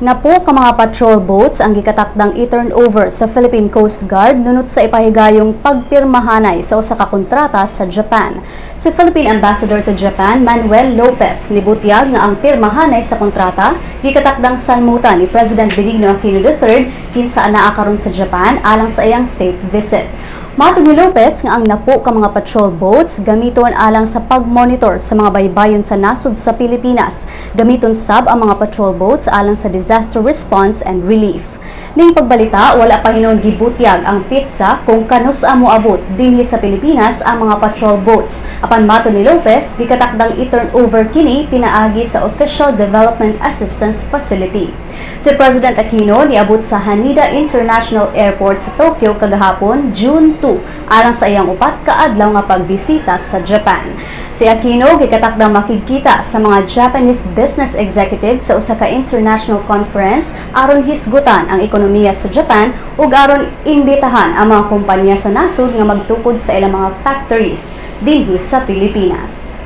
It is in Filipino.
Napo ka mga patrol boats ang gikatakdang i-turn over sa Philippine Coast Guard nunot sa ipahigayong pagpirmahanay sa usa ka kontrata sa Japan. Si Philippine Ambassador to Japan, Manuel Lopez, nibutyag nga ang pirmahanay sa kontrata gikatakdang sanmutan ni President Benigno Aquino III kinsa anaa karon sa Japan alang sa iyang state visit. Matug ni Lopez nga ang napo ka mga patrol boats gamiton alang sa pag-monitor sa mga baybayon sa nasod sa Pilipinas. Gamiton sab ang mga patrol boats alang sa disaster response and relief. Ning pagbalita, wala pa hinon gibutyag ang pitsa kung kanus amo abot dinhi sa Pilipinas ang mga patrol boats. Apan matud ni Lopez, gikatakdang i-turn over kini pinaagi sa Official Development Assistance Facility. Si President Aquino niabot sa Haneda International Airport sa Tokyo kagahapon, June 2, alang sa iyang upat ka adlaw nga pagbisita sa Japan. Si Aquino gikatakdang makikita sa mga Japanese business executives sa usa ka international conference aron hisgutan ang ekonomiya sa Japan ug aron imbitahan ang mga kompanya sa nasod nga magtukod sa ilang mga factories dinhi sa Pilipinas.